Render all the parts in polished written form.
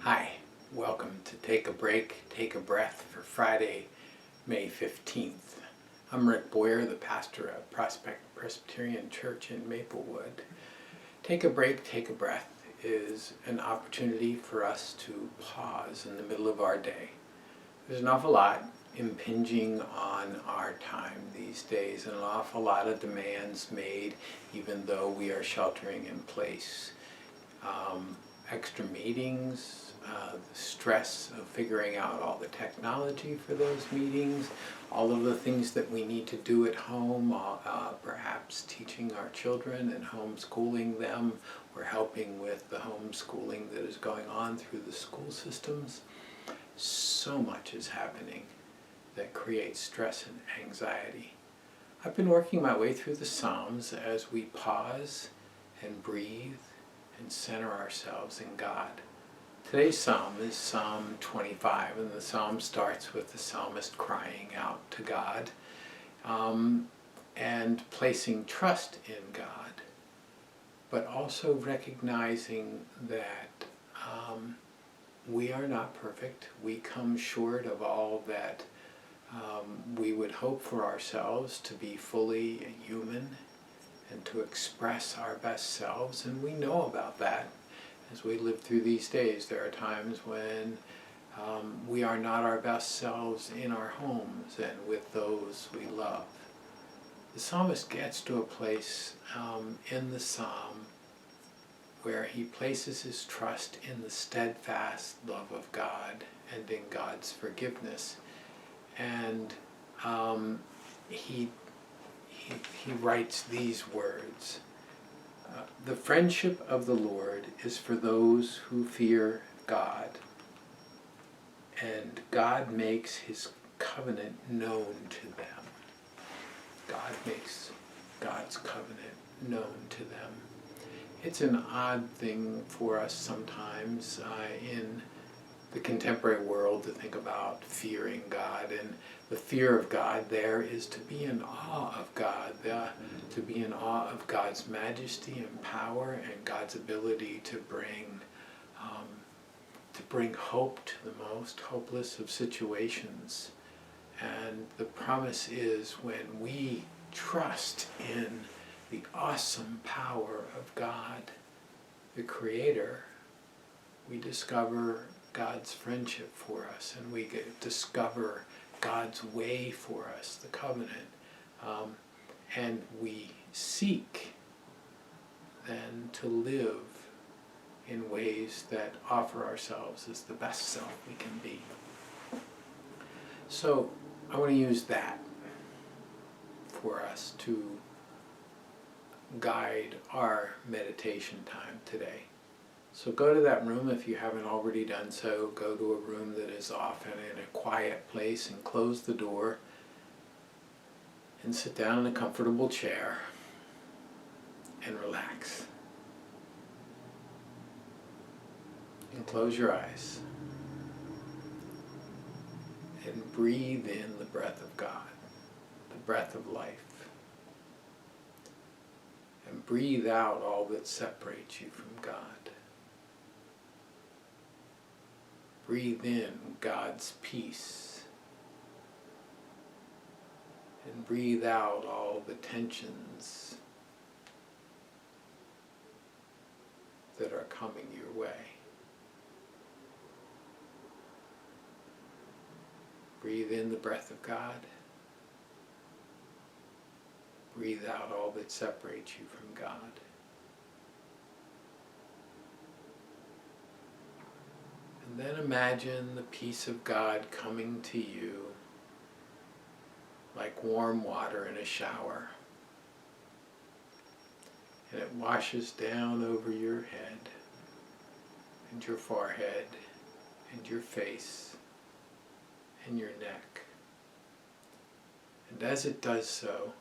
Hi, welcome to Take a Break, Take a Breath for Friday, May 15th. I'm Rick Boyer, the pastor of Prospect Presbyterian Church in Maplewood. Take a break, take a breath is an opportunity for us to pause in the middle of our day. There's an awful lot impinging on our time these days, and an awful lot of demands made even though we are sheltering in place. Extra meetings, the stress of figuring out all the technology for those meetings, all of the things that we need to do at home, perhaps teaching our children and homeschooling them, or helping with the homeschooling that is going on through the school systems. So much is happening that creates stress and anxiety. I've been working my way through the Psalms as we pause and breathe and center ourselves in God. Today's psalm is Psalm 25, and the psalm starts with the psalmist crying out to God and placing trust in God, but also recognizing that we are not perfect. We come short of all that we would hope for ourselves to be fully human and to express our best selves, and we know about that as we live through these days. There are times when we are not our best selves in our homes and with those we love. The psalmist gets to a place in the psalm where he places his trust in the steadfast love of God and in God's forgiveness. And he writes these words: the friendship of the Lord is for those who fear God, and God makes his covenant known to them. God makes God's covenant known to them. It's an odd thing for us sometimes in the contemporary world to think about fearing God, and the fear of God there is to be in awe of God, to be in awe of God's majesty and power and God's ability to bring hope to the most hopeless of situations. And the promise is, when we trust in the awesome power of God, the Creator, we discover God's friendship for us, and we discover God's way for us, the covenant, and we seek then to live in ways that offer ourselves as the best self we can be. So I want to use that for us to guide our meditation time today. So go to that room if you haven't already done so. Go to a room that is off and in a quiet place, and close the door and sit down in a comfortable chair and relax. And close your eyes and breathe in the breath of God, the breath of life. And breathe out all that separates you from God. Breathe in God's peace, and breathe out all the tensions that are coming your way. Breathe in the breath of God. Breathe out all that separates you from God. And then imagine the peace of God coming to you like warm water in a shower. And it washes down over your head and your forehead and your face and your neck. And as it does so,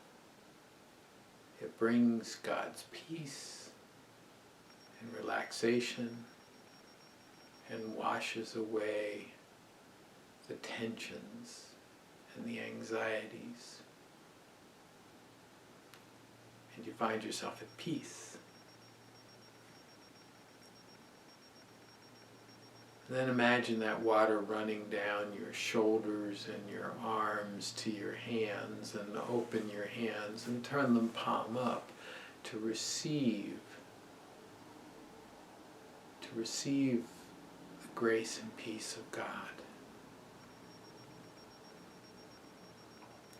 it brings God's peace and relaxation and washes away the tensions and the anxieties. And you find yourself at peace. And then imagine that water running down your shoulders and your arms to your hands, and open your hands and turn them palm up to receive the grace and peace of God.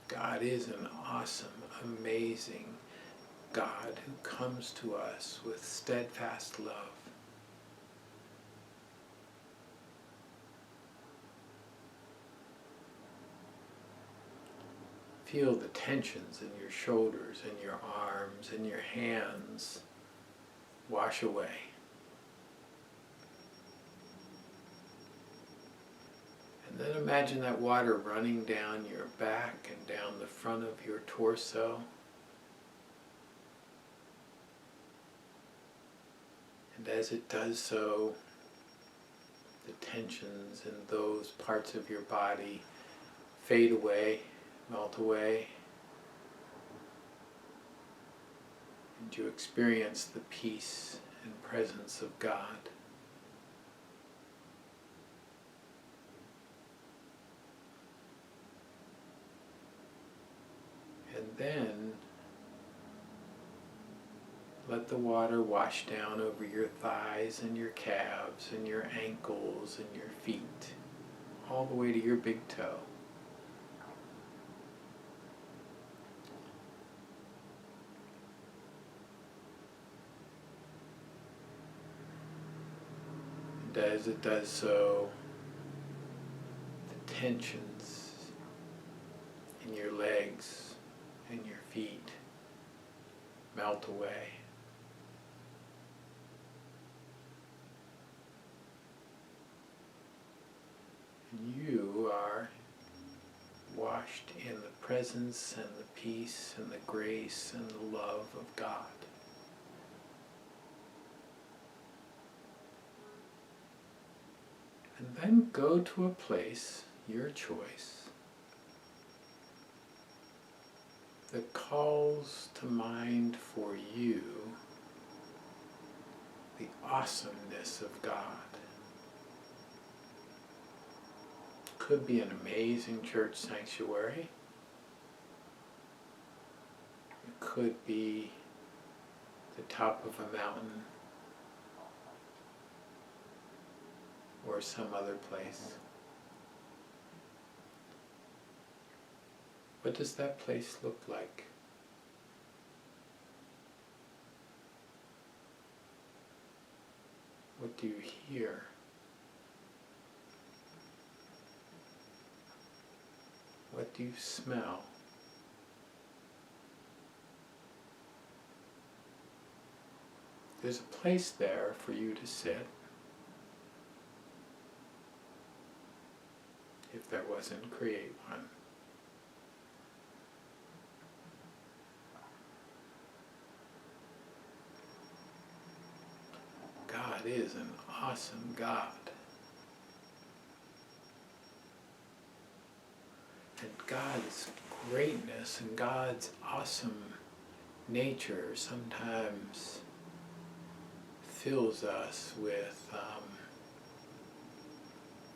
God is an awesome, amazing God who comes to us with steadfast love. Feel the tensions in your shoulders and your arms and your hands wash away. And then imagine that water running down your back and down the front of your torso. And as it does so, the tensions in those parts of your body fade away, melt away, and you experience the peace and presence of God. And then let the water wash down over your thighs and your calves and your ankles and your feet, all the way to your big toe. And as it does so, the tensions in your legs and your feet melt away. And you are washed in the presence and the peace and the grace and the love of God. And then go to a place, your choice, that calls to mind for you the awesomeness of God. Could be an amazing church sanctuary. It could be the top of a mountain or some other place. What does that place look like? What do you hear? What do you smell? There's a place there for you to sit. If there wasn't, create one. God is an awesome God. And God's greatness and God's awesome nature sometimes fills us with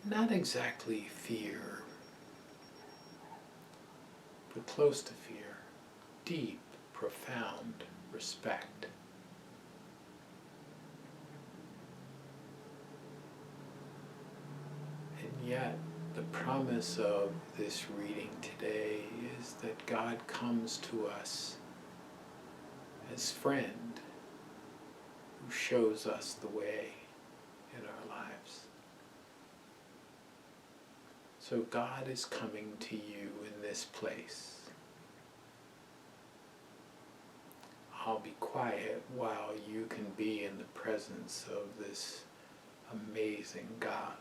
not exactly fear, but close to fear, deep, profound respect. And yet, the promise of this reading today is that God comes to us as friend who shows us the way in our lives. So God is coming to you in this place. I'll be quiet while you can be in the presence of this amazing God.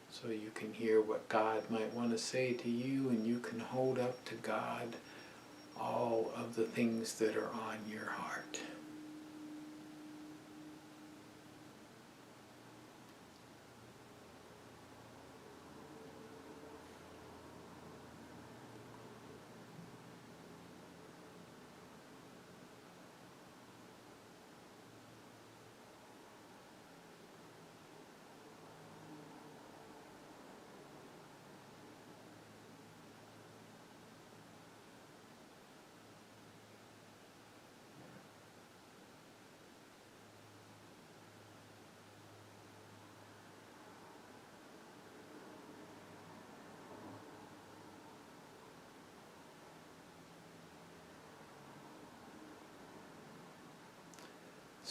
So you can hear what God might want to say to you, and you can hold up to God all of the things that are on your heart.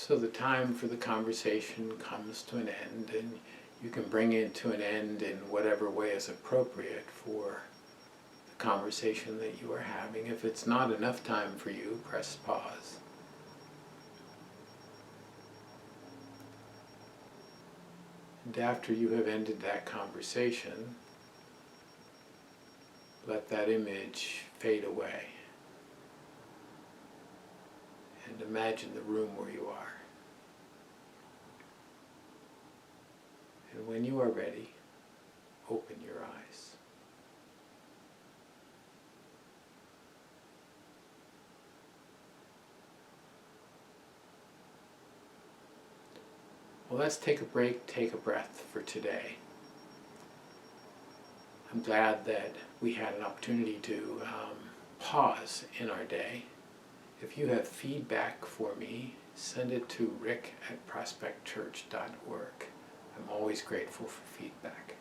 So the time for the conversation comes to an end, and you can bring it to an end in whatever way is appropriate for the conversation that you are having. If it's not enough time for you, press pause. And after you have ended that conversation, let that image fade away. And imagine the room where you are. And when you are ready, open your eyes. Well, let's take a break, take a breath for today. I'm glad that we had an opportunity to pause in our day. If you have feedback for me, send it to rick@prospectchurch.org. I'm always grateful for feedback.